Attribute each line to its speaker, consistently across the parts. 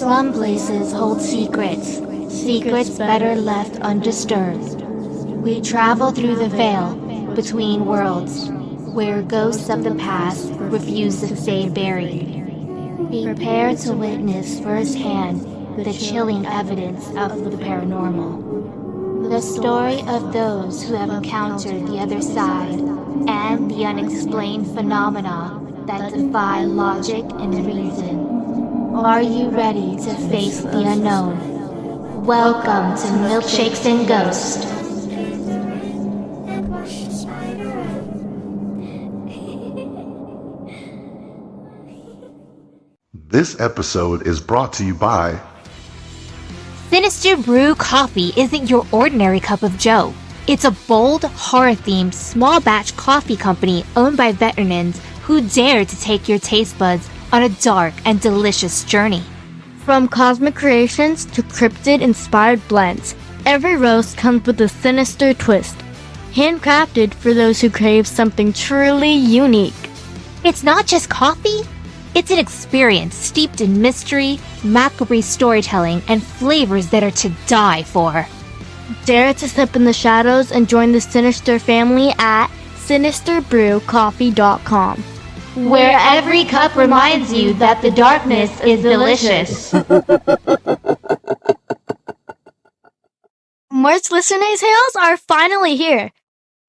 Speaker 1: Some places hold secrets, secrets better left undisturbed. We travel through the veil between worlds, where ghosts of the past refuse to stay buried. Prepare to witness firsthand the chilling evidence of the paranormal. The story of those who have encountered the other side and the unexplained phenomena that defy logic and reason. Are you ready to face the unknown? Welcome to Milkshakes and Ghosts.
Speaker 2: This episode is brought to you by
Speaker 1: Sinister Brew Coffee isn't your ordinary cup of joe. It's a bold, horror-themed, small-batch coffee company owned by veterans who dare to take your taste buds on a dark and delicious journey.
Speaker 3: From cosmic creations to cryptid-inspired blends, every roast comes with a sinister twist, handcrafted for those who crave something truly unique.
Speaker 1: It's not just coffee, it's an experience steeped in mystery, macabre storytelling, and flavors that are to die for.
Speaker 3: Dare to step in the shadows and join the Sinister family at sinisterbrewcoffee.com,
Speaker 1: where every cup reminds you that the darkness is delicious.
Speaker 3: March listener tales are finally here.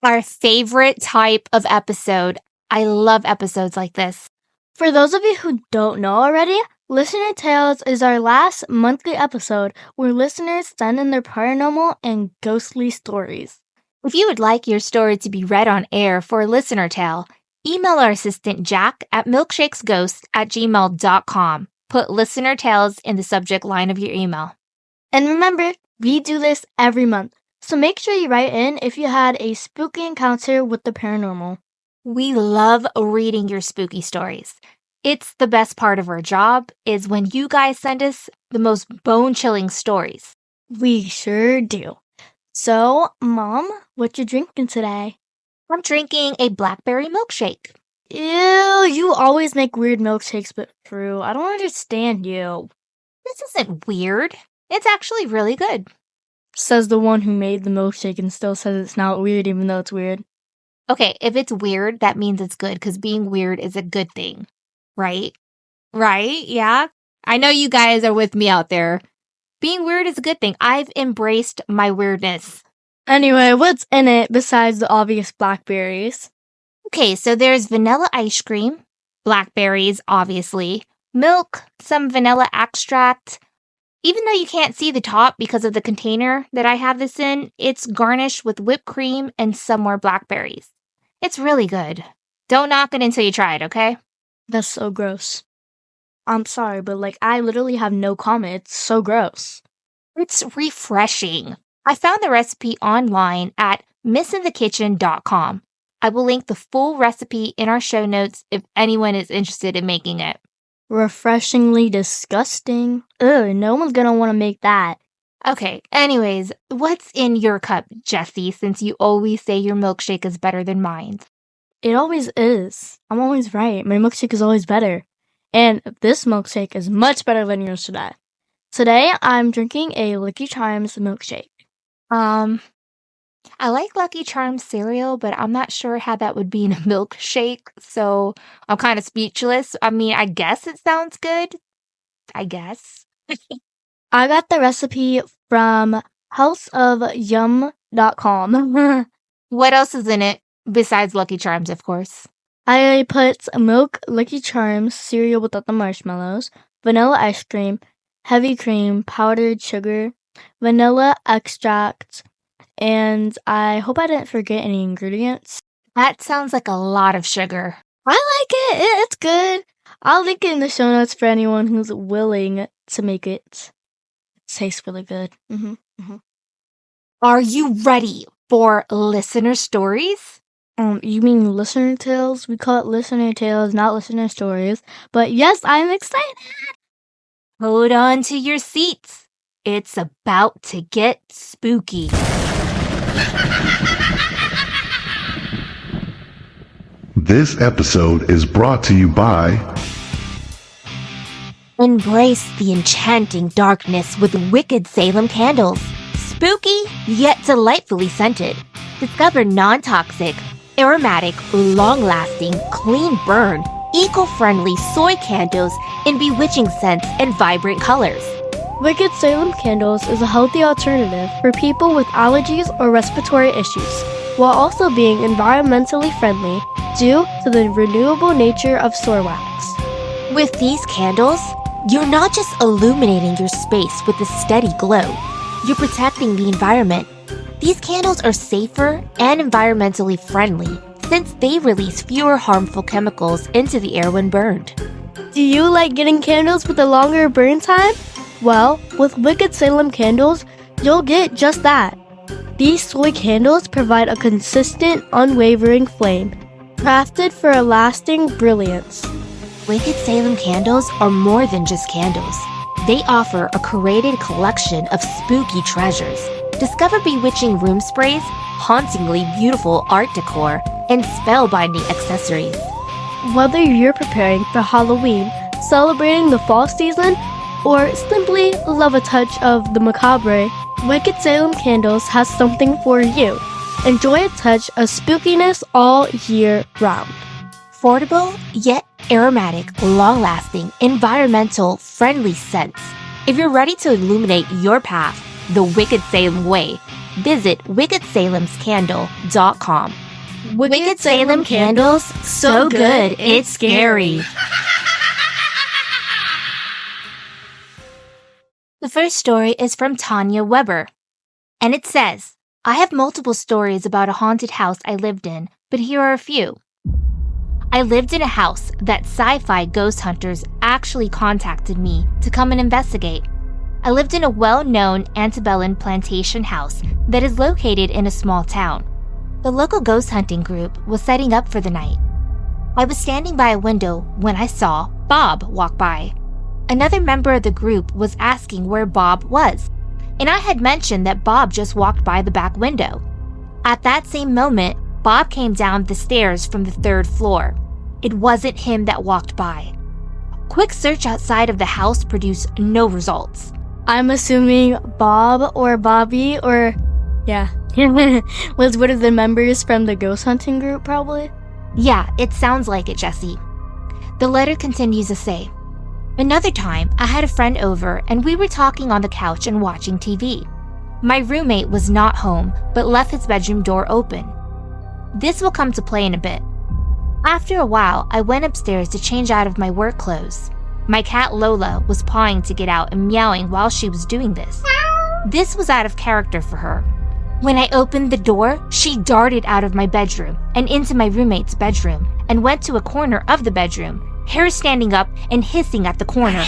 Speaker 1: Our favorite type of episode. I love episodes like this.
Speaker 3: For those of you who don't know already, Listener Tales is our last monthly episode where listeners send in their paranormal and ghostly stories.
Speaker 1: If you would like your story to be read on air for a listener tale, email our assistant Jack at milkshakesghost@gmail.com. Put Listener Tales in the subject line of your email.
Speaker 3: And remember, we do this every month, so make sure you write in if you had a spooky encounter with the paranormal.
Speaker 1: We love reading your spooky stories. It's the best part of our job is when you guys send us the most bone-chilling stories.
Speaker 3: We sure do. So, Mom, what you drinking today?
Speaker 1: I'm drinking a blackberry milkshake.
Speaker 3: Ew, you always make weird milkshakes, but true. I don't understand you.
Speaker 1: This isn't weird. It's actually really good.
Speaker 3: Says the one who made the milkshake and still says it's not weird even though it's weird.
Speaker 1: Okay, if it's weird, that means it's good, because being weird is a good thing, right? Right? Yeah? I know you guys are with me out there. Being weird is a good thing. I've embraced my weirdness.
Speaker 3: Anyway, what's in it besides the obvious blackberries?
Speaker 1: Okay, so there's vanilla ice cream, blackberries, obviously, milk, some vanilla extract. Even though you can't see the top because of the container that I have this in, it's garnished with whipped cream and some more blackberries. It's really good. Don't knock it until you try it, okay?
Speaker 3: That's so gross. I'm sorry, but I literally have no comment. It's so gross.
Speaker 1: It's refreshing. I found the recipe online at missinthekitchen.com. I will link the full recipe in our show notes if anyone is interested in making it.
Speaker 3: Refreshingly disgusting. Ugh, no one's gonna want to make that.
Speaker 1: Okay, anyways, what's in your cup, Jessie, since you always say your milkshake is better than mine?
Speaker 3: It always is. I'm always right. My milkshake is always better. And this milkshake is much better than yours today. Today, I'm drinking a Lucky Charms milkshake.
Speaker 1: I like Lucky Charms cereal, but I'm not sure how that would be in a milkshake, so I'm kind of speechless. I mean, I guess it sounds good. I guess.
Speaker 3: I got the recipe from houseofyum.com.
Speaker 1: What else is in it besides Lucky Charms, of course?
Speaker 3: I put milk, Lucky Charms, cereal without the marshmallows, vanilla ice cream, heavy cream, powdered sugar, vanilla extract, and I hope I didn't forget any ingredients.
Speaker 1: That sounds like a lot of sugar.
Speaker 3: I like it. It's good. I'll link it in the show notes for anyone who's willing to make it. It tastes really good.
Speaker 1: Are you ready for listener stories?
Speaker 3: You mean listener tales? We call it listener tales, not listener stories. But yes, I'm excited.
Speaker 1: Hold on to your seats. It's about to get spooky.
Speaker 2: This episode is brought to you by
Speaker 1: Embrace the enchanting darkness with wicked Salem candles. Spooky, yet delightfully scented. Discover non-toxic, aromatic, long-lasting, clean burn, eco-friendly soy candles in bewitching scents and vibrant colors.
Speaker 3: Wicked Salem Candles is a healthy alternative for people with allergies or respiratory issues, while also being environmentally friendly due to the renewable nature of soy wax.
Speaker 1: With these candles, you're not just illuminating your space with a steady glow, you're protecting the environment. These candles are safer and environmentally friendly since they release fewer harmful chemicals into the air when burned.
Speaker 3: Do you like getting candles with a longer burn time? Well, with Wicked Salem Candles, you'll get just that. These soy candles provide a consistent, unwavering flame, crafted for a lasting brilliance.
Speaker 1: Wicked Salem candles are more than just candles. They offer a curated collection of spooky treasures. Discover bewitching room sprays, hauntingly beautiful art decor, and spellbinding accessories.
Speaker 3: Whether you're preparing for Halloween, celebrating the fall season, or simply love a touch of the macabre, Wicked Salem Candles has something for you. Enjoy a touch of spookiness all year round.
Speaker 1: Affordable, yet aromatic, long-lasting, environmental, friendly scents. If you're ready to illuminate your path the Wicked Salem way, visit wickedsalemscandle.com. Wicked Salem Candles, so good it's scary. The first story is from Tanya Weber, and it says, I have multiple stories about a haunted house I lived in, but here are a few. I lived in a house that sci-fi ghost hunters actually contacted me to come and investigate. I lived in a well-known antebellum plantation house that is located in a small town. The local ghost hunting group was setting up for the night. I was standing by a window when I saw Bob walk by. Another member of the group was asking where Bob was, and I had mentioned that Bob just walked by the back window. At that same moment, Bob came down the stairs from the 3rd floor. It wasn't him that walked by. Quick search outside of the house produced no results.
Speaker 3: I'm assuming Bob or Bobby or, was one of the members from the ghost hunting group probably?
Speaker 1: Yeah, it sounds like it, Jesse. The letter continues to say, Another time, I had a friend over and we were talking on the couch and watching TV. My roommate was not home, but left his bedroom door open. This will come to play in a bit. After a while, I went upstairs to change out of my work clothes. My cat Lola was pawing to get out and meowing while she was doing this. This was out of character for her. When I opened the door, she darted out of my bedroom and into my roommate's bedroom and went to a corner of the bedroom, hair standing up and hissing at the corner.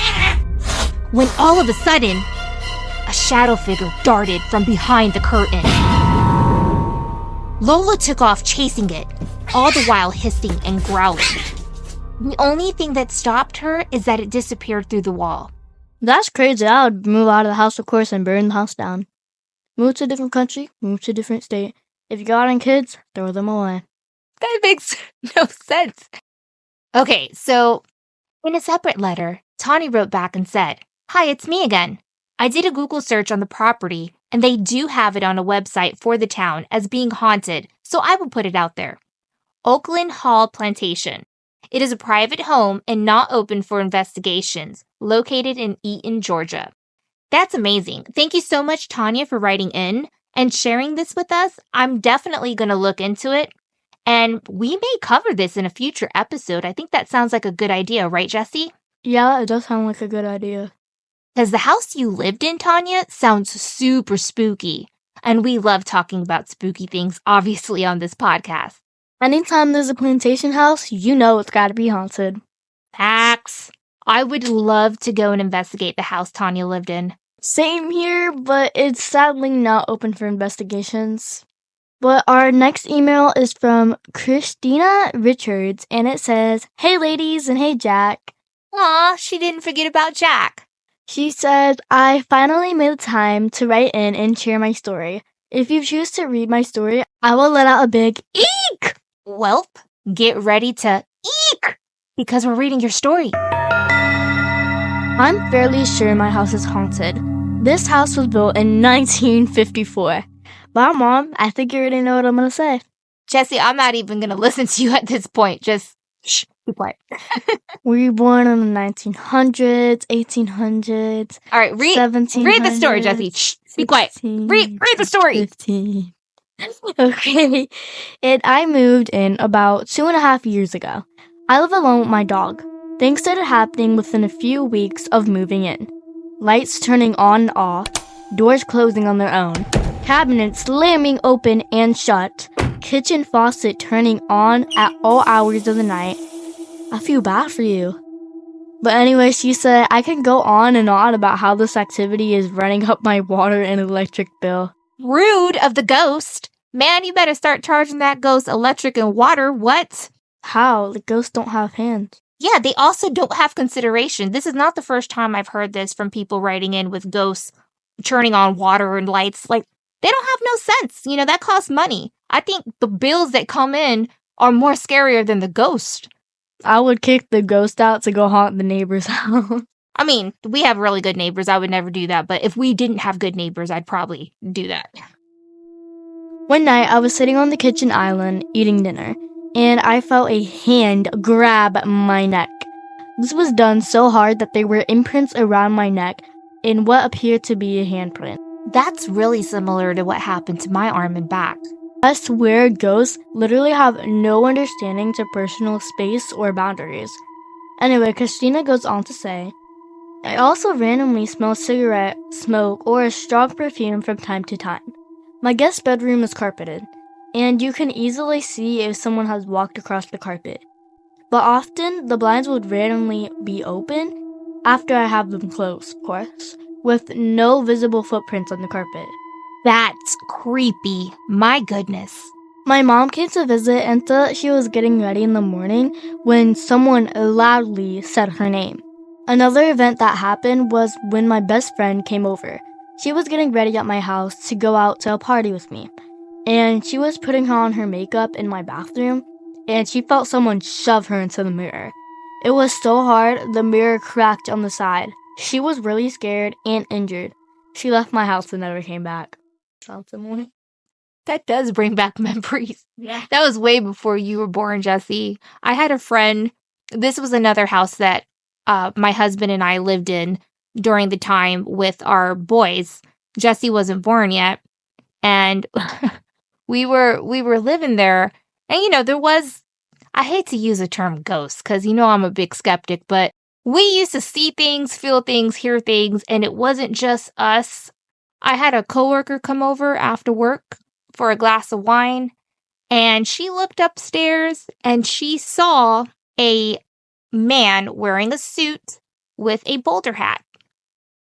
Speaker 1: When all of a sudden, a shadow figure darted from behind the curtain. Lola took off chasing it, all the while hissing and growling. The only thing that stopped her is that it disappeared through the wall.
Speaker 3: That's crazy. I would move out of the house, of course, and burn the house down. Move to a different country, move to a different state. If you got any kids, throw them away.
Speaker 1: That makes no sense. Okay, so in a separate letter, Tawny wrote back and said, Hi, it's me again. I did a Google search on the property, and they do have it on a website for the town as being haunted, so I will put it out there. Oakland Hall Plantation. It is a private home and not open for investigations, located in Eaton, Georgia. That's amazing. Thank you so much, Tanya, for writing in and sharing this with us. I'm definitely going to look into it, and we may cover this in a future episode. I think that sounds like a good idea, right, Jesse?
Speaker 3: Yeah, it does sound like a good idea.
Speaker 1: Because the house you lived in, Tanya, sounds super spooky. And we love talking about spooky things, obviously, on this podcast.
Speaker 3: Anytime there's a plantation house, you know it's got to be haunted.
Speaker 1: Facts. I would love to go and investigate the house Tanya lived in.
Speaker 3: Same here, but it's sadly not open for investigations. But our next email is from Christina Richards, and it says, Hey ladies, and hey Jack.
Speaker 1: Aw, she didn't forget about Jack.
Speaker 3: She says, I finally made the time to write in and share my story. If you choose to read my story, I will let out a big eek!
Speaker 1: Welp, get ready to eek! Because we're reading your story.
Speaker 3: I'm fairly sure my house is haunted. This house was built in 1954. Wow, Mom, I think you already know what I'm going to say.
Speaker 4: Jesse, I'm not even going to listen to you at this point. Just shh, be quiet.
Speaker 3: Were you born in the 1900s, 1800s?
Speaker 4: All right, read the story, Jesse. Shh, be quiet. Read the story.
Speaker 3: 15. Okay, and I moved in about 2.5 years ago. I live alone with my dog. Things started happening within a few weeks of moving in. Lights turning on and off, doors closing on their own, cabinets slamming open and shut, kitchen faucet turning on at all hours of the night. I feel bad for you. But anyway, she said I can go on and on about how this activity is running up my water and electric bill.
Speaker 4: Rude of the ghost. Man, you better start charging that ghost electric and water. What?
Speaker 3: How? The ghosts don't have hands.
Speaker 4: Yeah, they also don't have consideration. This is not the first time I've heard this from people writing in with ghosts turning on water and lights. Like, they don't have no sense. You know, that costs money. I think the bills that come in are more scarier than the ghost.
Speaker 3: I would kick the ghost out to go haunt the neighbor's house.
Speaker 4: I mean, we have really good neighbors. I would never do that. But if we didn't have good neighbors, I'd probably do that.
Speaker 3: One night, I was sitting on the kitchen island eating dinner, and I felt a hand grab my neck. This was done so hard that there were imprints around my neck in what appeared to be a handprint.
Speaker 4: That's really similar to what happened to my arm and back.
Speaker 3: I swear ghosts literally have no understanding to personal space or boundaries. Anyway, Christina goes on to say, I also randomly smell cigarette smoke or a strong perfume from time to time. My guest bedroom is carpeted, and you can easily see if someone has walked across the carpet. But often, the blinds would randomly be open after I have them closed, of course, with no visible footprints on the carpet.
Speaker 4: That's creepy. My goodness.
Speaker 3: My mom came to visit and thought she was getting ready in the morning when someone loudly said her name. Another event that happened was when my best friend came over. She was getting ready at my house to go out to a party with me, and she was putting on her makeup in my bathroom, and she felt someone shove her into the mirror. It was so hard, the mirror cracked on the side. She was really scared and injured. She left my house and never came back. Sounds similar.
Speaker 4: That does bring back memories.
Speaker 3: Yeah.
Speaker 4: That was way before you were born, Jesse. I had a friend. This was another house that my husband and I lived in during the time with our boys. Jesse wasn't born yet. And we were living there. And, you know, there was, I hate to use the term ghost because, you know, I'm a big skeptic, but we used to see things, feel things, hear things, and it wasn't just us. I had a coworker come over after work for a glass of wine, and she looked upstairs and she saw a man wearing a suit with a bowler hat.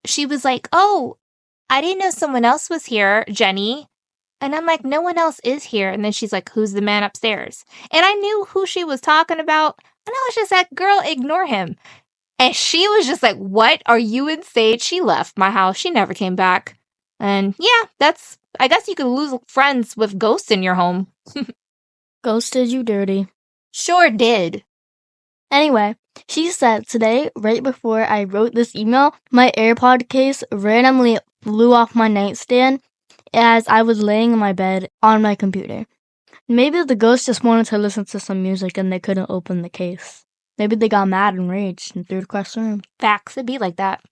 Speaker 4: She was like, "Oh, I didn't know someone else was here, Jenny." And I'm like, "No one else is here." And then she's like, "Who's the man upstairs?" And I knew who she was talking about. And I was just like, "Girl, ignore him." And she was just like, "What? Are you insane?" She left my house. She never came back. And yeah, I guess you could lose friends with ghosts in your home.
Speaker 3: Ghosted you dirty.
Speaker 4: Sure did.
Speaker 3: Anyway, she said today, right before I wrote this email, my AirPod case randomly flew off my nightstand as I was laying in my bed on my computer. Maybe the ghost just wanted to listen to some music and they couldn't open the case. Maybe they got mad and raged and threw it across the room.
Speaker 4: Facts, it'd be like that.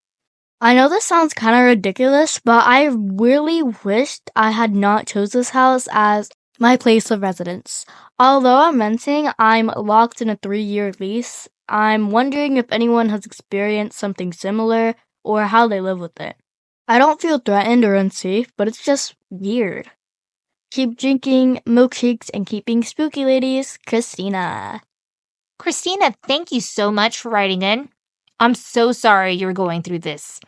Speaker 3: I know this sounds kind of ridiculous, but I really wished I had not chose this house as my place of residence. Although I'm renting, I'm locked in a 3-year lease. I'm wondering if anyone has experienced something similar or how they live with it. I don't feel threatened or unsafe, but it's just weird. Keep drinking milkshakes and keeping spooky, ladies. Christina.
Speaker 4: Christina, thank you so much for writing in. I'm so sorry you're going through this.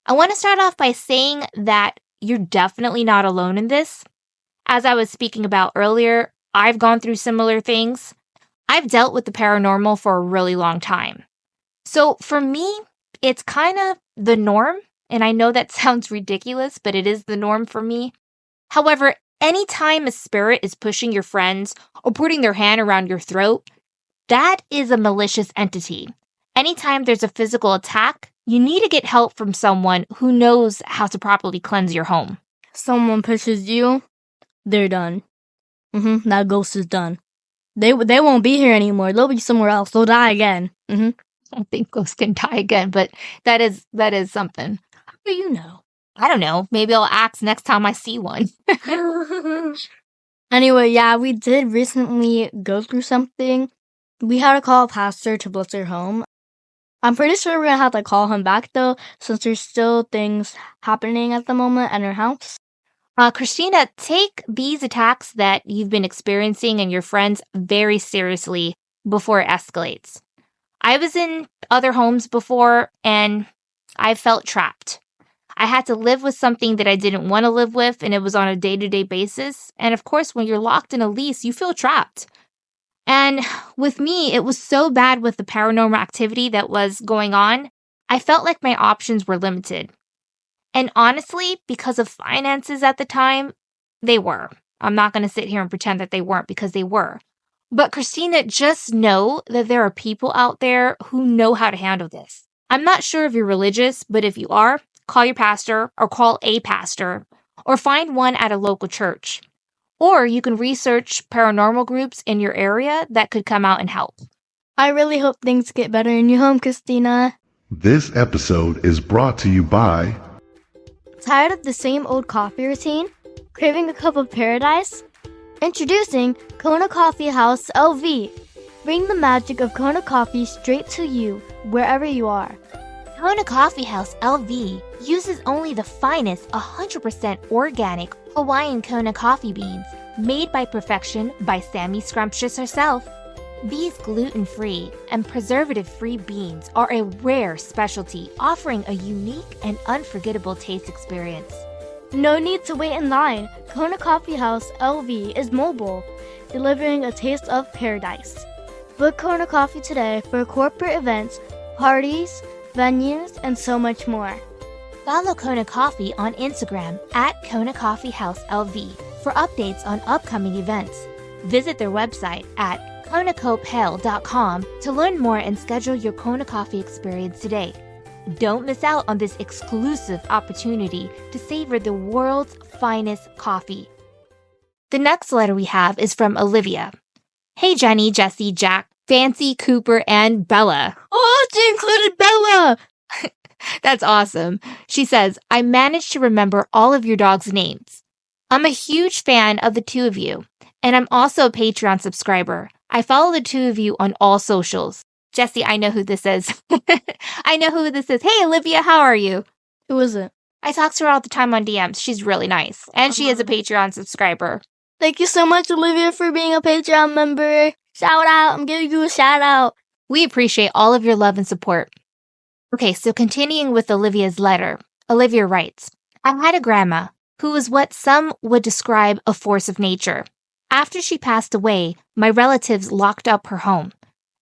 Speaker 4: I want to start off by saying that you're definitely not alone in this. As I was speaking about earlier, I've gone through similar things. I've dealt with the paranormal for a really long time. So for me, it's kind of the norm. And I know that sounds ridiculous, but it is the norm for me. However, anytime a spirit is pushing your friends or putting their hand around your throat, that is a malicious entity. Anytime there's a physical attack, You need to get help from someone who knows how to properly cleanse your home.
Speaker 3: Someone pushes you, they're done. That ghost is done. They won't be here anymore. They'll be somewhere else. They'll die again.
Speaker 4: I think ghosts can die again, but that is something.
Speaker 3: How do you know?
Speaker 4: I don't know. Maybe I'll ask next time I see one.
Speaker 3: Anyway, yeah, we did recently go through something. We had to call a pastor to bless our home. I'm pretty sure we're going to have to call him back, though, since there's still things happening at the moment at our house.
Speaker 4: Christina, take these attacks that you've been experiencing and your friends very seriously before it escalates. I was in other homes before, and I felt trapped. I had to live with something that I didn't want to live with, and it was on a day-to-day basis. And of course, when you're locked in a lease, you feel trapped. And with me, it was so bad with the paranormal activity that was going on, I felt like my options were limited. And honestly, because of finances at the time, they were. I'm not going to sit here and pretend that they weren't, because they were. But Christina, just know that there are people out there who know how to handle this. I'm not sure if you're religious, but if you are, call your pastor or call a pastor or find one at a local church. Or you can research paranormal groups in your area that could come out and help.
Speaker 3: I really hope things get better in your home, Christina.
Speaker 2: This episode is brought to you by...
Speaker 1: Tired of the same old coffee routine? Craving a cup of paradise? Introducing Kona Coffee House LV. Bring the magic of Kona Coffee straight to you, wherever you are. Kona Coffee House LV uses only the finest 100% organic Hawaiian Kona coffee beans, made by perfection by Sammy Scrumptious herself. These gluten-free and preservative-free beans are a rare specialty, offering a unique and unforgettable taste experience. No need to wait in line. Kona Coffee House LV is mobile, delivering a taste of paradise. Book Kona Coffee today for corporate events, parties, venues, and so much more. Follow Kona Coffee on Instagram at Kona Coffee House LV for updates on upcoming events. Visit their website at KonaCoPale.com to learn more and schedule your Kona Coffee experience today. Don't miss out on this exclusive opportunity to savor the world's finest coffee. The next letter we have is from Olivia. Hey Jenny, Jesse, Jack, Fancy, Cooper, and Bella.
Speaker 3: Oh, she included Bella!
Speaker 4: That's awesome. She says, I managed to remember all of your dogs' names. I'm a huge fan of the two of you, and I'm also a Patreon subscriber. I follow the two of you on all socials. Jesse, I know who this is. I know who this is. Hey, Olivia, how are you?
Speaker 3: Who is it?
Speaker 4: I talk to her all the time on DMs. She's really nice, and she is a Patreon subscriber.
Speaker 3: Thank you so much, Olivia, for being a Patreon member. Shout out. I'm giving you a shout out.
Speaker 4: We appreciate all of your love and support. Okay, so continuing with Olivia's letter, Olivia writes, I had a grandma who was what some would describe a force of nature. After she passed away, my relatives locked up her home.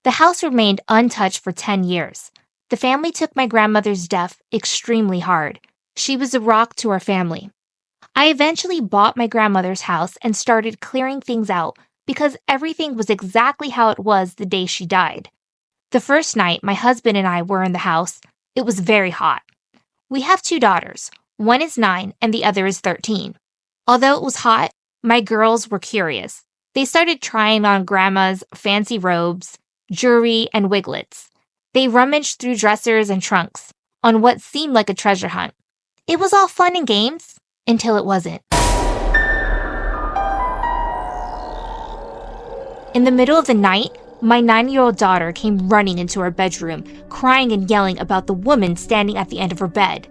Speaker 4: The house remained untouched for 10 years. The family took my grandmother's death extremely hard. She was a rock to our family. I eventually bought my grandmother's house and started clearing things out because everything was exactly how it was the day she died. The first night my husband and I were in the house, it was very hot. We have 2 daughters. One is 9 and the other is 13. Although it was hot, my girls were curious. They started trying on grandma's fancy robes, jewelry, and wiglets. They rummaged through dressers and trunks on what seemed like a treasure hunt. It was all fun and games until it wasn't. In the middle of the night, my 9-year-old daughter came running into our bedroom, crying and yelling about the woman standing at the end of her bed.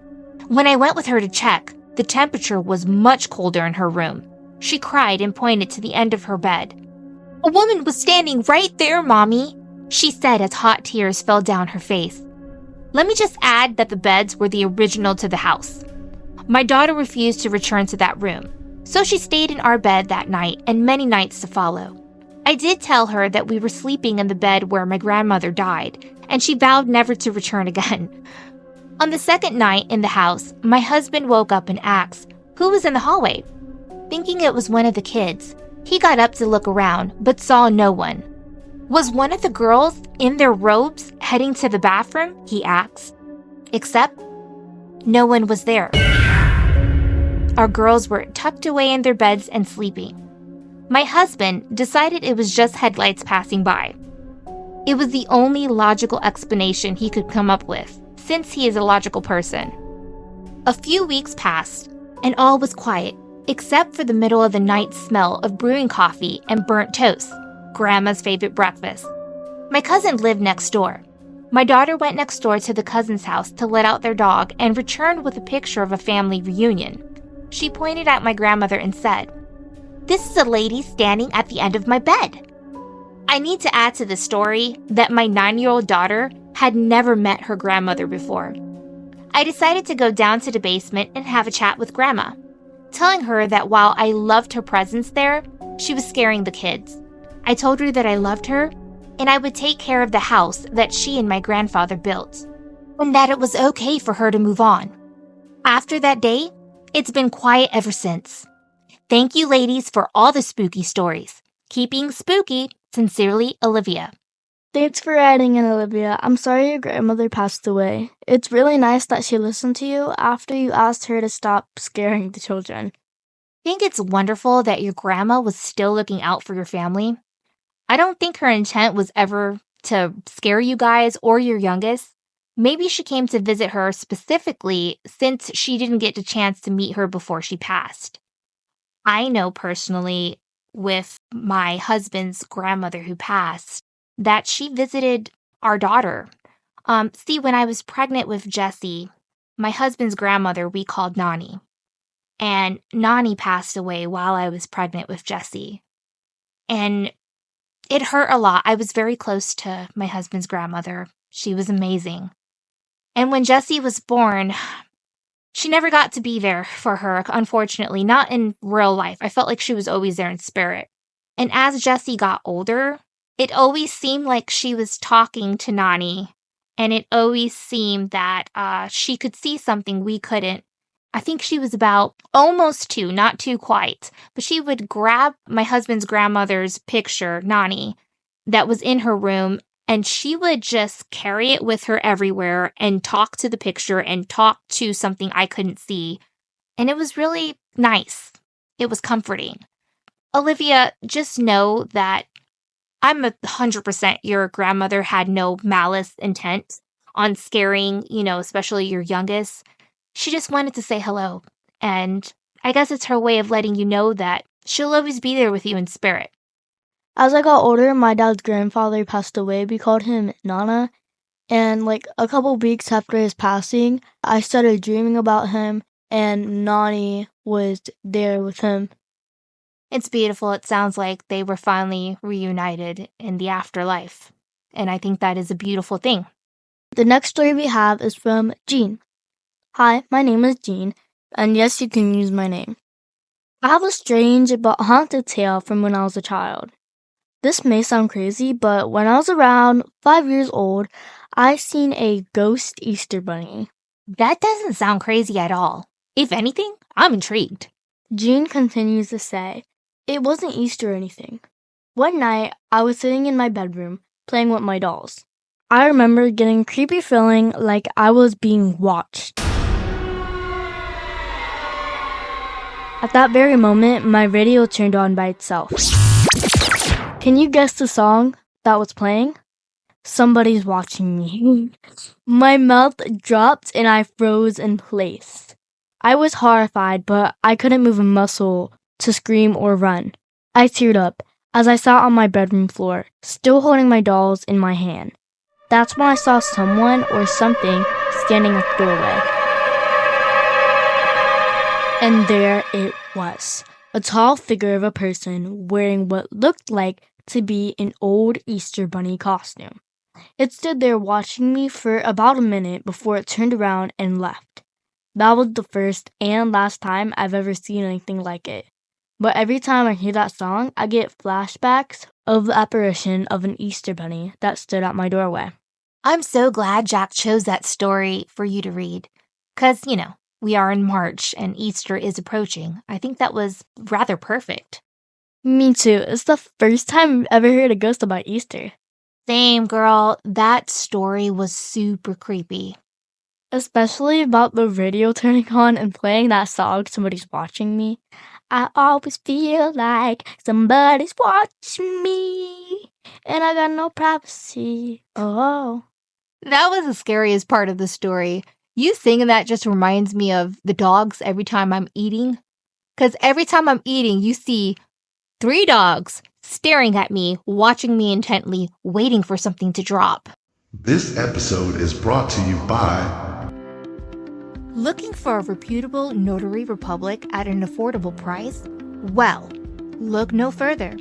Speaker 4: When I went with her to check, the temperature was much colder in her room. She cried and pointed to the end of her bed. A woman was standing right there, Mommy, she said as hot tears fell down her face. Let me just add that the beds were the original to the house. My daughter refused to return to that room, so she stayed in our bed that night and many nights to follow. I did tell her that we were sleeping in the bed where my grandmother died, and she vowed never to return again. On the second night in the house, my husband woke up and asked who was in the hallway. Thinking it was one of the kids, he got up to look around but saw no one. Was one of the girls in their robes heading to the bathroom? He asked. Except no one was there. Our girls were tucked away in their beds and sleeping. My husband decided it was just headlights passing by. It was the only logical explanation he could come up with, since he is a logical person. A few weeks passed, and all was quiet, except for the middle of the night smell of brewing coffee and burnt toast, Grandma's favorite breakfast. My cousin lived next door. My daughter went next door to the cousin's house to let out their dog and returned with a picture of a family reunion. She pointed at my grandmother and said, "This is a lady standing at the end of my bed." I need to add to the story that my 9-year-old daughter had never met her grandmother before. I decided to go down to the basement and have a chat with Grandma, telling her that while I loved her presence there, she was scaring the kids. I told her that I loved her and I would take care of the house that she and my grandfather built, and that it was okay for her to move on. After that day, it's been quiet ever since. Thank you, ladies, for all the spooky stories. Keeping spooky, sincerely, Olivia.
Speaker 3: Thanks for writing in, Olivia. I'm sorry your grandmother passed away. It's really nice that she listened to you after you asked her to stop scaring the children.
Speaker 4: I think it's wonderful that your grandma was still looking out for your family. I don't think her intent was ever to scare you guys or your youngest. Maybe she came to visit her specifically since she didn't get the chance to meet her before she passed. I know personally, with my husband's grandmother who passed, that she visited our daughter. See, when I was pregnant with Jessie, my husband's grandmother we called Nani. And Nani passed away while I was pregnant with Jessie. And it hurt a lot. I was very close to my husband's grandmother. She was amazing. And when Jessie was born, she never got to be there for her, unfortunately, not in real life. I felt like she was always there in spirit. And as Jessie got older, it always seemed like she was talking to Nani, and it always seemed that she could see something we couldn't. I think she was about almost 2, not 2 quite, but she would grab my husband's grandmother's picture, Nani, that was in her room, and she would just carry it with her everywhere and talk to the picture and talk to something I couldn't see. And it was really nice. It was comforting. Olivia, just know that I'm 100% your grandmother had no malice intent on scaring, especially your youngest. She just wanted to say hello. And I guess it's her way of letting you know that she'll always be there with you in spirit.
Speaker 3: As I got older, my dad's grandfather passed away. We called him Nana. And a couple weeks after his passing, I started dreaming about him, and Nani was there with him.
Speaker 4: It's beautiful. It sounds like they were finally reunited in the afterlife. And I think that is a beautiful thing.
Speaker 3: The next story we have is from Jean. Hi, my name is Jean, and yes, you can use my name. I have a strange but haunted tale from when I was a child. This may sound crazy, but when I was around 5 years old, I seen a ghost Easter bunny.
Speaker 4: That doesn't sound crazy at all. If anything, I'm intrigued.
Speaker 3: Jean continues to say, it wasn't Easter or anything. One night, I was sitting in my bedroom, playing with my dolls. I remember getting a creepy feeling like I was being watched. At that very moment, my radio turned on by itself. Can you guess the song that was playing? Somebody's Watching Me. My mouth dropped and I froze in place. I was horrified, but I couldn't move a muscle to scream or run. I teared up as I sat on my bedroom floor, still holding my dolls in my hand. That's when I saw someone or something standing at the doorway. And there it was, a tall figure of a person wearing what looked like to be an old Easter bunny costume. It stood there watching me for about a minute before it turned around and left. That was the first and last time I've ever seen anything like it. But every time I hear that song, I get flashbacks of the apparition of an Easter bunny that stood at my doorway.
Speaker 4: I'm so glad Jack chose that story for you to read. Because, we are in March and Easter is approaching. I think that was rather perfect.
Speaker 3: Me too. It's the first time I've ever heard a ghost about Easter.
Speaker 4: Same, girl. That story was super creepy.
Speaker 3: Especially about the radio turning on and playing that song, Somebody's Watching Me. I always feel like somebody's watching me, and I got no privacy. Oh.
Speaker 4: That was the scariest part of the story. You singing that just reminds me of the dogs every time I'm eating. Because every time I'm eating, you see 3 dogs staring at me, watching me intently, waiting for something to drop.
Speaker 2: This episode is brought to you by
Speaker 4: Looking for a reputable notary republic at an affordable price? Well, look no further.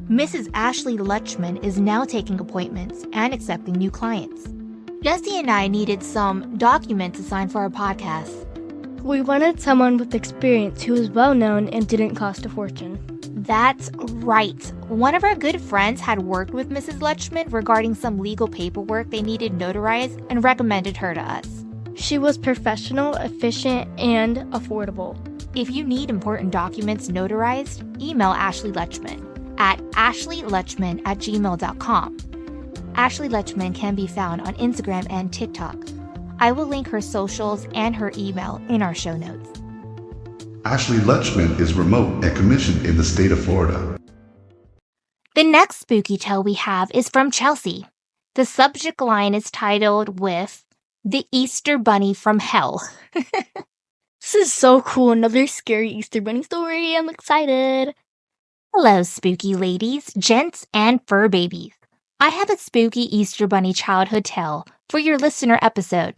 Speaker 4: Mrs. Ashley Lutchman is now taking appointments and accepting new clients. Jesse and I needed some documents to sign for our podcast.
Speaker 3: We wanted someone with experience who was well known and didn't cost a fortune.
Speaker 4: That's right. One of our good friends had worked with Mrs. Lutchman regarding some legal paperwork they needed notarized and recommended her to us.
Speaker 3: She was professional, efficient, and affordable.
Speaker 4: If you need important documents notarized, email Ashley Lutchman at ASHLEYLUTCHMAN@gmail.com. Ashley Lutchman can be found on Instagram and TikTok. I will link her socials and her email in our show notes.
Speaker 2: Ashley Lutchman is remote and commissioned in the state of Florida.
Speaker 4: The next spooky tale we have is from Chelsea. The subject line is titled with The Easter Bunny from Hell.
Speaker 3: This is so cool. Another scary Easter Bunny story. I'm excited.
Speaker 4: Hello, spooky ladies, gents, and fur babies. I have a spooky Easter Bunny childhood tale for your listener episode.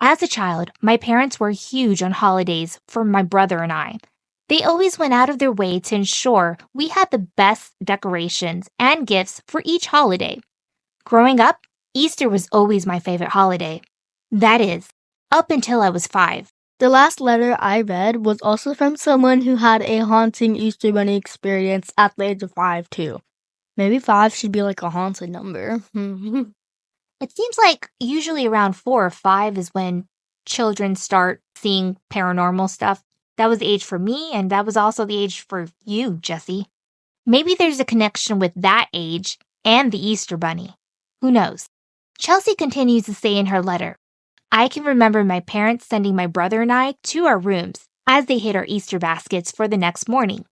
Speaker 4: As a child, my parents were huge on holidays for my brother and I. They always went out of their way to ensure we had the best decorations and gifts for each holiday. Growing up, Easter was always my favorite holiday. That is, up until I was 5.
Speaker 3: The last letter I read was also from someone who had a haunting Easter Bunny experience at the age of 5, too. Maybe 5 should be like a haunted number.
Speaker 4: It seems like usually around 4 or 5 is when children start seeing paranormal stuff. That was the age for me, and that was also the age for you, Jesse. Maybe there's a connection with that age and the Easter Bunny. Who knows? Chelsea continues to say in her letter, I can remember my parents sending my brother and I to our rooms as they hid our Easter baskets for the next morning.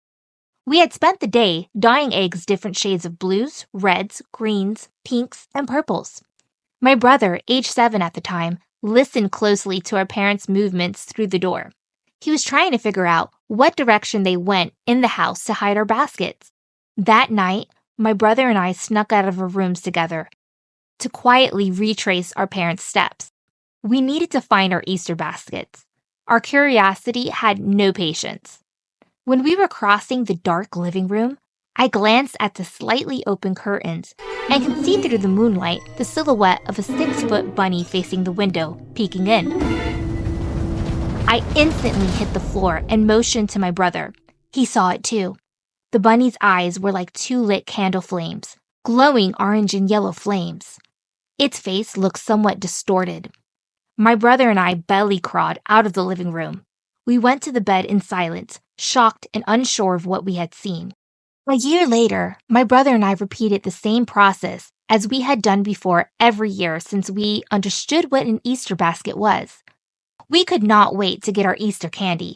Speaker 4: We had spent the day dyeing eggs different shades of blues, reds, greens, pinks, and purples. My brother, age 7 at the time, listened closely to our parents' movements through the door. He was trying to figure out what direction they went in the house to hide our baskets. That night, my brother and I snuck out of our rooms together to quietly retrace our parents' steps. We needed to find our Easter baskets. Our curiosity had no patience. When we were crossing the dark living room, I glanced at the slightly open curtains and could see through the moonlight the silhouette of a 6-foot bunny facing the window, peeking in. I instantly hit the floor and motioned to my brother. He saw it too. The bunny's eyes were like 2 lit candle flames, glowing orange and yellow flames. Its face looked somewhat distorted. My brother and I belly crawled out of the living room. We went to the bed in silence, shocked and unsure of what we had seen. A year later, my brother and I repeated the same process as we had done before every year since we understood what an Easter basket was. We could not wait to get our Easter candy.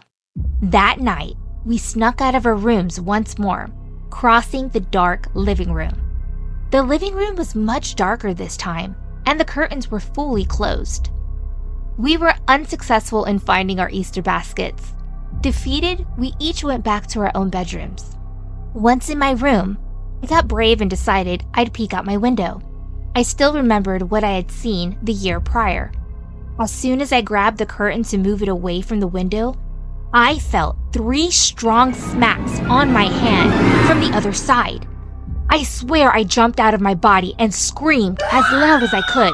Speaker 4: That night, we snuck out of our rooms once more, crossing the dark living room. The living room was much darker this time, and the curtains were fully closed. We were unsuccessful in finding our Easter baskets. Defeated, we each went back to our own bedrooms. Once in my room, I got brave and decided I'd peek out my window. I still remembered what I had seen the year prior. As soon as I grabbed the curtain to move it away from the window, I felt 3 strong smacks on my hand from the other side. I swear I jumped out of my body and screamed as loud as I could.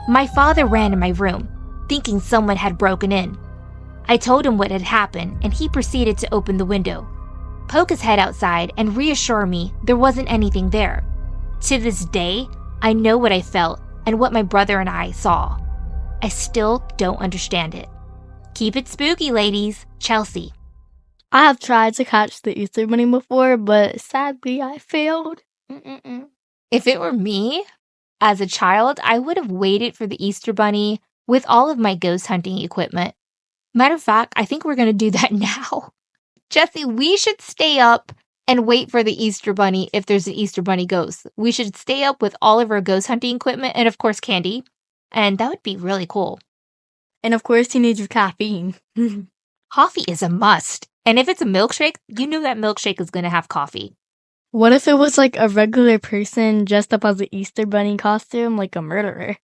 Speaker 4: My father ran in my room, thinking someone had broken in. I told him what had happened, and he proceeded to open the window, poke his head outside, and reassure me there wasn't anything there. To this day, I know what I felt and what my brother and I saw. I still don't understand it. Keep it spooky, ladies. Chelsea.
Speaker 3: I have tried to catch the Easter Bunny before, but sadly I failed.
Speaker 4: If it were me, as a child, I would have waited for the Easter Bunny with all of my ghost hunting equipment. Matter of fact, I think we're going to do that now. Jessie, we should stay up and wait for the Easter Bunny if there's an Easter Bunny ghost. We should stay up with all of our ghost hunting equipment and, of course, candy. And that would be really cool.
Speaker 3: And of course, you need your caffeine.
Speaker 4: Coffee is a must. And if it's a milkshake, you know that milkshake is going to have coffee.
Speaker 3: What if it was like a regular person dressed up as an Easter Bunny costume, like a murderer?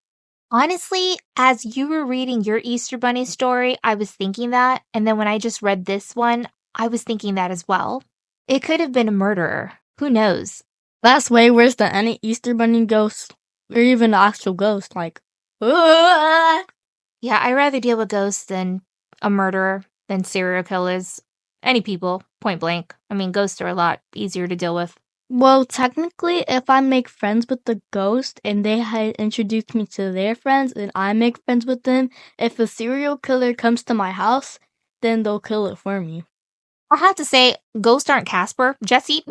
Speaker 4: Honestly, as you were reading your Easter Bunny story, I was thinking that. And then when I just read this one, I was thinking that as well. It could have been a murderer. Who knows?
Speaker 3: That's way worse than any Easter Bunny ghost, or even an actual ghost, like, ah!
Speaker 4: Yeah, I'd rather deal with ghosts than a murderer, than serial killers. Any people, point blank. I mean, ghosts are a lot easier to deal with.
Speaker 3: Well, technically, if I make friends with the ghost and they had introduced me to their friends and I make friends with them, if a serial killer comes to my house, then they'll kill it for me.
Speaker 4: I have to say, ghosts aren't Casper. Jessie,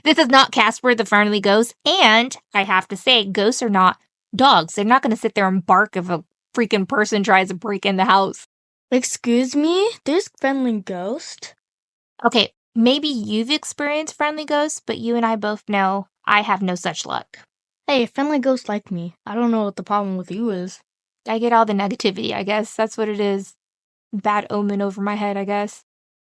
Speaker 4: this is not Casper the Friendly Ghost. And I have to say, ghosts are not dogs. They're not going to sit there and bark if a freaking person tries to break in the house.
Speaker 3: Excuse me? There's friendly ghost?
Speaker 4: Okay, maybe you've experienced friendly ghosts, but you and I both know I have no such luck.
Speaker 3: Hey, friendly ghosts like me. I don't know what the problem with you is.
Speaker 4: I get all the negativity, I guess. That's what it is. Bad omen over my head, I guess.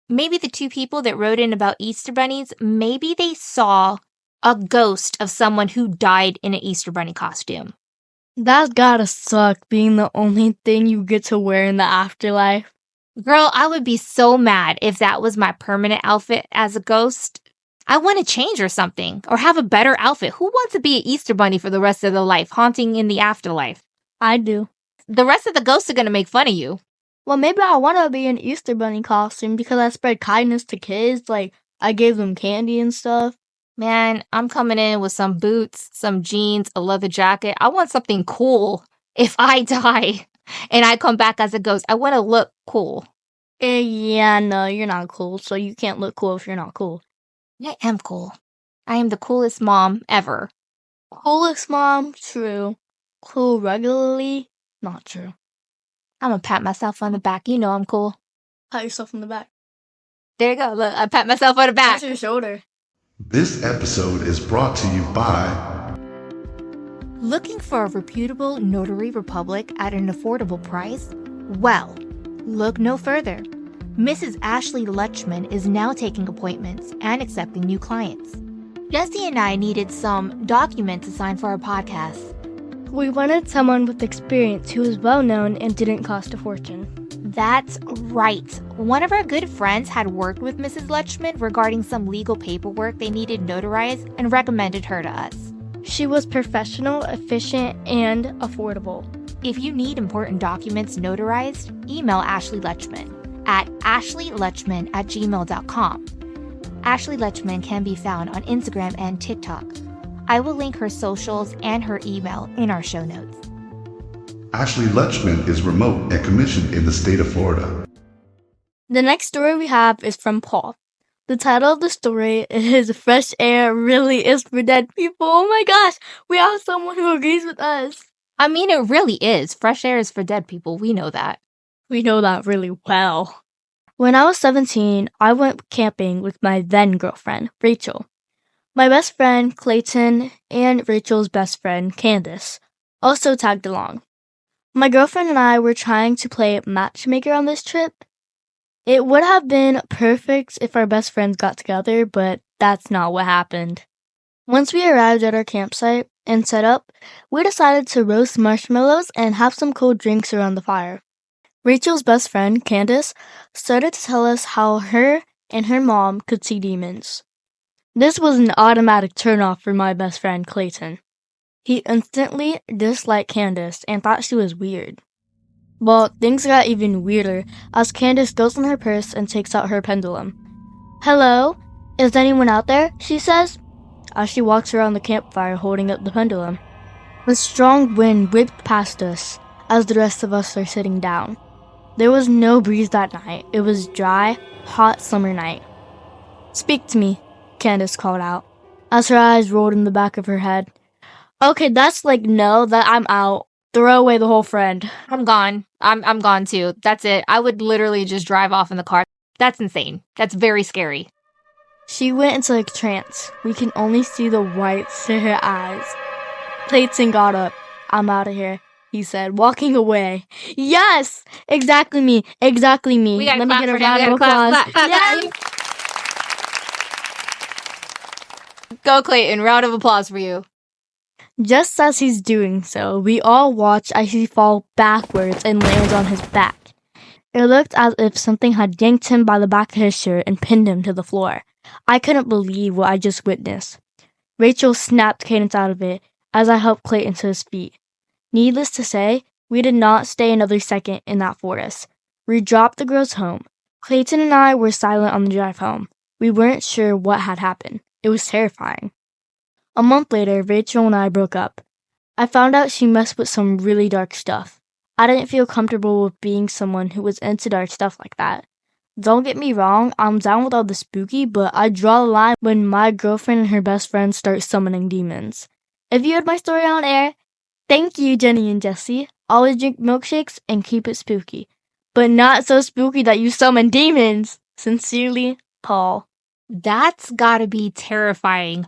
Speaker 4: Maybe the two people that wrote in about Easter bunnies, maybe they saw a ghost of someone who died in an Easter bunny costume.
Speaker 3: That's gotta suck, being the only thing you get to wear in the afterlife.
Speaker 4: Girl, I would be so mad if that was my permanent outfit as a ghost. I want to change or something, or have a better outfit. Who wants to be an Easter bunny for the rest of their life, haunting in the afterlife?
Speaker 3: I do.
Speaker 4: The rest of the ghosts are going to make fun of you.
Speaker 3: Well, maybe I want to be an Easter Bunny costume because I spread kindness to kids. Like, I gave them candy and stuff.
Speaker 4: Man, I'm coming in with some boots, some jeans, a leather jacket. I want something cool. If I die and I come back as a ghost, I want to look cool.
Speaker 3: Yeah, no, you're not cool, so you can't look cool if you're not cool.
Speaker 4: I am cool. I am the coolest mom ever.
Speaker 3: Coolest mom? True. Cool regularly? Not true.
Speaker 4: I'm gonna pat myself on the back. You know I'm cool.
Speaker 3: Pat yourself on the back.
Speaker 4: There you go. Look, I pat myself on the back.
Speaker 3: That's your shoulder.
Speaker 2: This episode is brought to you by...
Speaker 4: Looking for a reputable notary republic at an affordable price? Well, look no further. Mrs. Ashley Lutchman is now taking appointments and accepting new clients. Jessie and I needed some documents to sign for our podcast.
Speaker 3: We wanted someone with experience who was well known and didn't cost a fortune.
Speaker 4: That's right. One of our good friends had worked with Mrs. Lutchman regarding some legal paperwork they needed notarized and recommended her to us.
Speaker 3: She was professional, efficient, and affordable.
Speaker 4: If you need important documents notarized, email Ashley Lutchman at ASHLEYLUTCHMAN@gmail.com. Ashley Lutchman can be found on Instagram and TikTok. I will link her socials and her email in our show notes.
Speaker 2: Ashley Lutchman is remote and commissioned in the state of Florida.
Speaker 3: The next story we have is from Paul. The title of the story is Fresh Air Really Is for Dead People. Oh my gosh, we have someone who agrees with us.
Speaker 4: I mean, it really is. Fresh air is for dead people. We know that.
Speaker 3: We know that really well. When I was 17, I went camping with my then girlfriend, Rachel. My best friend, Clayton, and Rachel's best friend, Candace, also tagged along. My girlfriend and I were trying to play matchmaker on this trip. It would have been perfect if our best friends got together, but that's not what happened. Once we arrived at our campsite and set up, we decided to roast marshmallows and have some cold drinks around the fire. Rachel's best friend, Candace, started to tell us how her and her mom could see demons. This was an automatic turnoff for my best friend, Clayton. He instantly disliked Candace and thought she was weird. Well, things got even weirder as Candace goes in her purse and takes out her pendulum. "Hello? Is anyone out there?" she says, as she walks around the campfire holding up the pendulum. A strong wind whipped past us as the rest of us are sitting down. There was no breeze that night. It was dry, hot summer night. "Speak to me," Candace called out, as her eyes rolled in the back of her head. Okay, that's like no, that I'm out. Throw away the whole friend.
Speaker 4: I'm gone. I'm gone too. That's it. I would literally just drive off in the car. That's insane. That's very scary.
Speaker 3: She went into a trance. We can only see the whites in her eyes. Clayton got up. I'm out of here, he said, walking away. Yes! Exactly me. Exactly me.
Speaker 4: We gotta
Speaker 3: Let me
Speaker 4: clap
Speaker 3: get a
Speaker 4: for him.
Speaker 3: round
Speaker 4: We
Speaker 3: of
Speaker 4: gotta
Speaker 3: applause.
Speaker 4: clap, clap, clap,
Speaker 3: Yes!
Speaker 4: Go, Clayton. Round of applause for you.
Speaker 3: Just as he's doing so, we all watch as he falls backwards and lands on his back. It looked as if something had yanked him by the back of his shirt and pinned him to the floor. I couldn't believe what I just witnessed. Rachel snapped Cadence out of it as I helped Clayton to his feet. Needless to say, we did not stay another second in that forest. We dropped the girls home. Clayton and I were silent on the drive home. We weren't sure what had happened. It was terrifying. A month later, Rachel and I broke up. I found out she messed with some really dark stuff. I didn't feel comfortable with being someone who was into dark stuff like that. Don't get me wrong, I'm down with all the spooky, but I draw the line when my girlfriend and her best friend start summoning demons. If you heard my story on air, thank you, Jenny and Jesse. Always drink milkshakes and keep it spooky. But not so spooky that you summon demons. Sincerely, Paul.
Speaker 4: That's gotta be terrifying.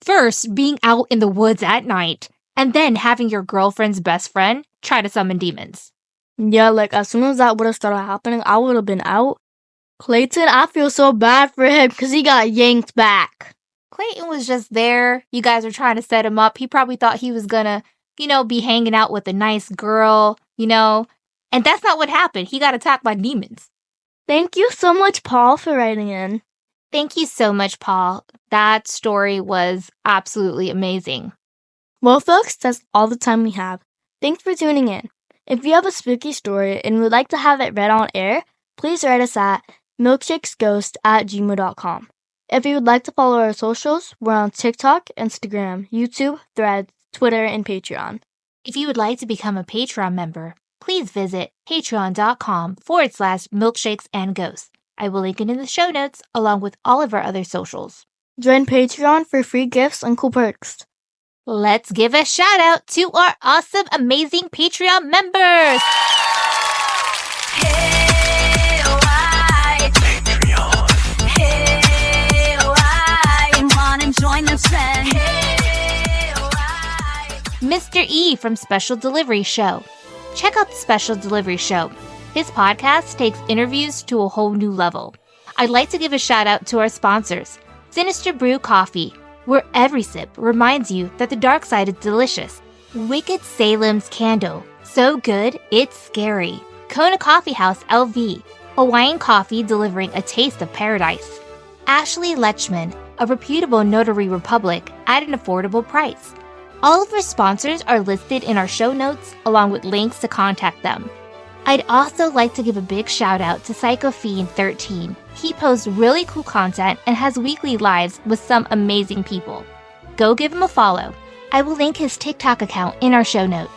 Speaker 4: First, being out in the woods at night, and then having your girlfriend's best friend try to summon demons.
Speaker 3: Yeah, like as soon as that would have started happening, I would have been out. Clayton, I feel so bad for him because he got yanked back.
Speaker 4: Clayton was just there. You guys were trying to set him up. He probably thought he was gonna, be hanging out with a nice girl, And that's not what happened. He got attacked by demons.
Speaker 3: Thank you so much, Paul, for writing in.
Speaker 4: Thank you so much, Paul. That story was absolutely amazing.
Speaker 3: Well, folks, that's all the time we have. Thanks for tuning in. If you have a spooky story and would like to have it read on air, please write us at milkshakesghost@gmail.com. If you would like to follow our socials, we're on TikTok, Instagram, YouTube, Threads, Twitter, and Patreon.
Speaker 4: If you would like to become a Patreon member, please visit patreon.com/milkshakesandghosts. I will link it in the show notes along with all of our other socials.
Speaker 3: Join Patreon for free gifts and cool perks.
Speaker 4: Let's give a shout out to our awesome, amazing Patreon members.
Speaker 5: Hey, why? Patreon. Hey, why? Come on and join the trend. Hey, why?
Speaker 4: Mr.E from Special Delivery Show. Check out the Special Delivery Show. His podcast takes interviews to a whole new level. I'd like to give a shout out to our sponsors, Sinister Brew Coffee, where every sip reminds you that the dark side is delicious. Wicked Salem's Candle, so good, it's scary. Kona Coffee LV, Hawaiian coffee delivering a taste of paradise. ASHLEYLUTCHMAN, a reputable notary republic at an affordable price. All of our sponsors are listed in our show notes along with links to contact them. I'd also like to give a big shout out to PsychoFiend13. He posts really cool content and has weekly lives with some amazing people. Go give him a follow. I will link his TikTok account in our show notes.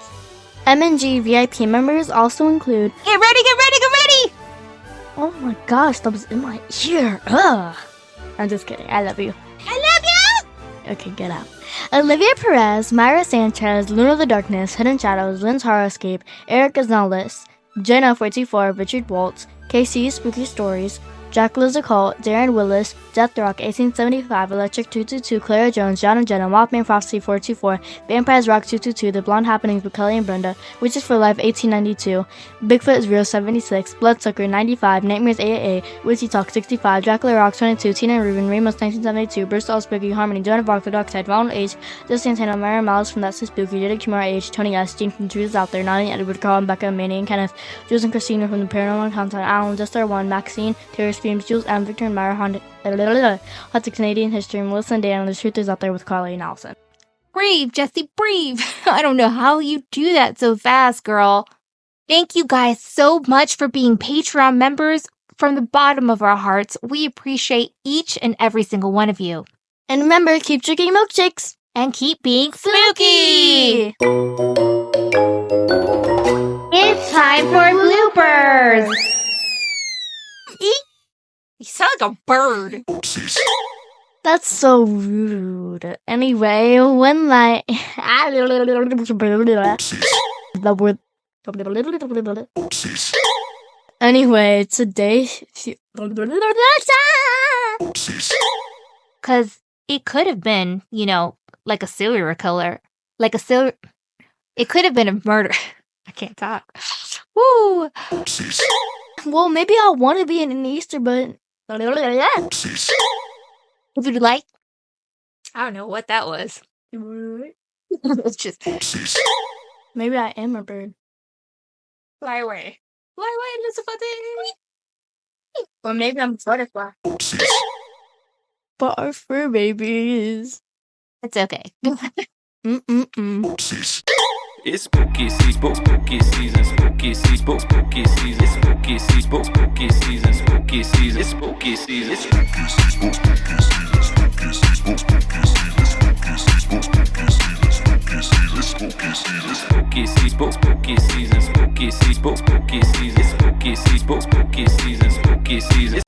Speaker 3: M&G VIP members also include...
Speaker 4: Get ready, get ready, get ready!
Speaker 3: Oh my gosh, that was in my ear. Ugh. I'm just kidding. I love you.
Speaker 4: I love you!
Speaker 3: Okay, get out. Olivia Perez, Myra Sanchez, Luna the Darkness, Hidden Shadows, Lynn's Horror Escape, Eric Gonzalez, Jenna 424, Richard Waltz, KC Spooky Stories, Jack Liz Occult, Darren Willis, Death Rock 1875, Electric 222, Clara Jones, John and Jenna, Mothman Prophecy 424, Vampires Rock 222, The Blonde Happenings with Kelli and Brenda, Witches for Life 1892, Bigfoot is Real 76, Bloodsucker 95, Nightmares 888, Witchy Talk 65, Dracula Rock 22, Tina and Ruben, Ramos 1972, Bristol Spooky, Harmony, Joan of Arc, The Dark Side, Ronald H, Jill Santana, Mary Miles from That's So Spooky, Jada Kimura H, Tony S, Gene from Truth Is Out There, Nani, Edward, Carl, and Becca, Manny and Kenneth, Jules and Christina from the Paranormal Content, Alan, Justar 1, Maxine, Taylor Screams, Jules M, Victor and Myra, Hot to Canadian History, Melissa and Dan, and The Truth Is Out There with Carly and Allison.
Speaker 4: Breathe, Jesse, breathe. I don't know how you do that so fast, girl. Thank you guys so much for being Patreon members. From the bottom of our hearts, we appreciate each and every single one of you.
Speaker 3: And remember, keep drinking milkshakes.
Speaker 4: And keep being spooky! It's time for bloopers! You sound like a bird.
Speaker 3: That's so rude. Anyway, when The word. Anyway, today.
Speaker 4: Because it could have been, like a serial killer. Like a serial... It could have been a murder. I can't talk. Woo!
Speaker 3: Well, maybe I want to be in an Easter bunny.
Speaker 4: If you'd like. I don't know what that was. It's just...
Speaker 3: Maybe I am a bird.
Speaker 4: Fly away. Fly away, Elizabeth.
Speaker 3: Or maybe I'm a butterfly. But our fur babies.
Speaker 4: It's okay.
Speaker 6: It's spooky season, spooky season, spooky season, spooky season, spooky season, spooky season, spooky season, it's spooky season, it's spooky season, spooky season, spooky season, spooky season, spooky season, spooky season, spooky season, spooky season, spooky season, spooky season, spooky season, spooky season, spooky season, spooky season.